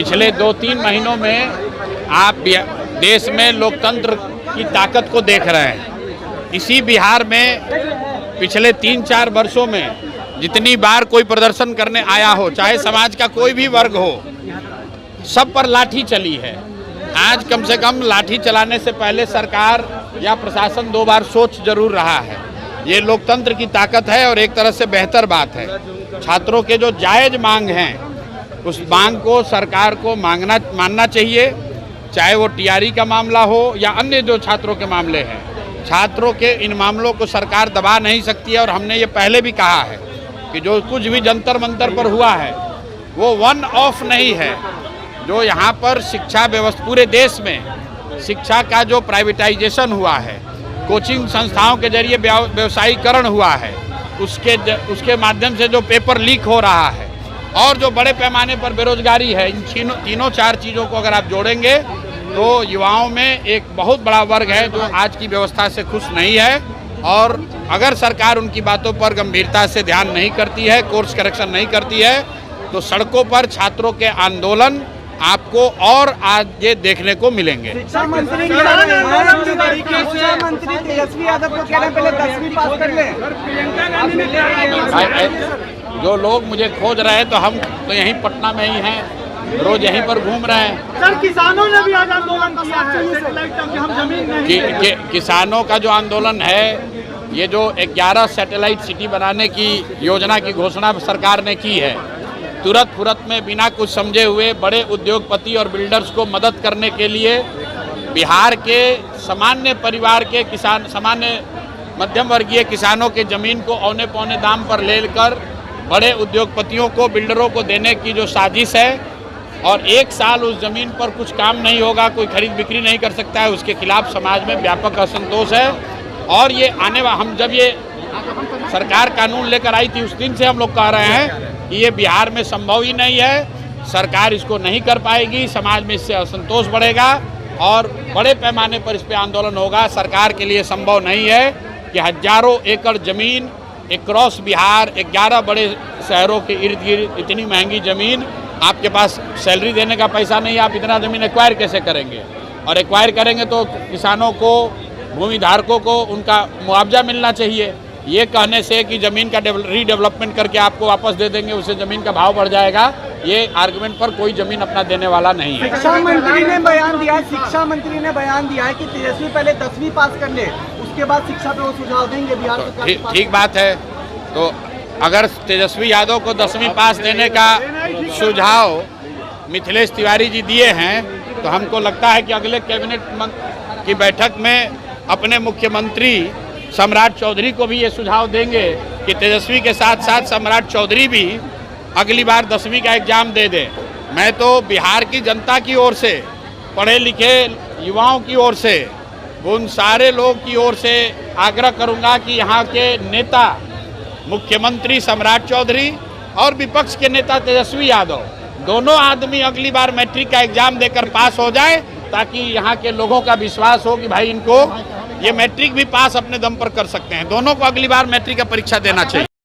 पिछले 2-3 महीनों में आप देश में लोकतंत्र की ताकत को देख रहे हैं। इसी बिहार में पिछले 3-4 वर्षों में जितनी बार कोई प्रदर्शन करने आया हो, चाहे समाज का कोई भी वर्ग हो, सब पर लाठी चली है। आज कम से कम लाठी चलाने से पहले सरकार या प्रशासन 2 बार सोच जरूर रहा है। ये लोकतंत्र की ताकत है और एक तरह से बेहतर बात है। छात्रों के जो जायज मांग हैं, उस मांग को सरकार को मानना चाहिए, चाहे वो टीआरई का मामला हो या अन्य जो छात्रों के मामले हैं। छात्रों के इन मामलों को सरकार दबा नहीं सकती है और हमने ये पहले भी कहा है कि जो कुछ भी जंतर मंतर पर हुआ है वो वन ऑफ नहीं है। जो यहाँ पर शिक्षा व्यवस्था पूरे देश में शिक्षा का जो प्राइवेटाइजेशन हुआ है, कोचिंग संस्थाओं के जरिए व्यवसायीकरण हुआ है, उसके माध्यम से जो पेपर लीक हो रहा है और जो बड़े पैमाने पर बेरोजगारी है, इन तीनों 4 चीज़ों को अगर आप जोड़ेंगे तो युवाओं में एक बहुत बड़ा वर्ग है जो आज की व्यवस्था से खुश नहीं है। और अगर सरकार उनकी बातों पर गंभीरता से ध्यान नहीं करती है, कोर्स करेक्शन नहीं करती है, तो सड़कों पर छात्रों के आंदोलन आपको और आगे देखने को मिलेंगे। शिक्षा मंत्री तेजस्वी यादव को कह रहे हैं पहले 10वीं पास कर लें। जो लोग मुझे खोज रहे हैं तो हम तो यहीं पटना में ही हैं, रोज यहीं पर घूम रहे हैं। सर, किसानों ने भी आज आंदोलन किया है, हम जमीन नहीं किसानों का जो आंदोलन है, ये जो 11 सैटेलाइट सिटी बनाने की योजना की घोषणा सरकार ने की है, तुरंत फुरत में बिना कुछ समझे हुए बड़े उद्योगपति और बिल्डर्स को मदद करने के लिए बिहार के सामान्य परिवार के किसान, सामान्य मध्यम वर्गीय किसानों के ज़मीन को औने पौने दाम पर लेकर बड़े उद्योगपतियों को, बिल्डरों को देने की जो साजिश है, और 1 साल उस ज़मीन पर कुछ काम नहीं होगा, कोई खरीद बिक्री नहीं कर सकता है, उसके खिलाफ समाज में व्यापक असंतोष है। और ये हम जब ये सरकार कानून लेकर आई थी, उस दिन से हम लोग कह रहे हैं कि ये बिहार में संभव ही नहीं है, सरकार इसको नहीं कर पाएगी, समाज में इससे असंतोष बढ़ेगा और बड़े पैमाने पर इस पर आंदोलन होगा। सरकार के लिए संभव नहीं है कि हजारों एकड़ ज़मीन अक्रॉस बिहार 11 बड़े शहरों के इर्द गिर्द इतनी महंगी ज़मीन, आपके पास सैलरी देने का पैसा नहीं, आप इतना ज़मीन एक्वायर कैसे करेंगे? और एक्वायर करेंगे तो किसानों को, भूमि धारकों को उनका मुआवजा मिलना चाहिए। ये कहने से कि ज़मीन का रीडेवलपमेंट करके आपको वापस दे देंगे, उससे ज़मीन का भाव बढ़ जाएगा, ये आर्गुमेंट पर कोई ज़मीन अपना देने वाला नहीं है। शिक्षा मंत्री ने बयान दिया है कि तेजस्वी पहले 10वीं पास कर ले, उसके बाद शिक्षा पे वो सुझाव देंगे बिहार को। ठीक बात है। तो अगर तेजस्वी यादव को 10वीं पास देने का सुझाव मिथिलेश तिवारी जी दिए हैं, तो हमको लगता है कि अगले कैबिनेट की बैठक में अपने मुख्यमंत्री सम्राट चौधरी को भी ये सुझाव देंगे कि तेजस्वी के साथ साथ सम्राट चौधरी भी अगली बार 10वीं का एग्ज़ाम दे दें। मैं तो बिहार की जनता की ओर से, पढ़े लिखे युवाओं की ओर से, उन सारे लोग की ओर से आग्रह करूंगा कि यहाँ के नेता, मुख्यमंत्री सम्राट चौधरी और विपक्ष के नेता तेजस्वी यादव, दोनों आदमी अगली बार मैट्रिक का एग्ज़ाम देकर पास हो जाए, ताकि यहाँ के लोगों का विश्वास हो कि भाई इनको ये मैट्रिक भी पास अपने दम पर कर सकते हैं। दोनों को अगली बार मैट्रिक का परीक्षा देना चाहिए।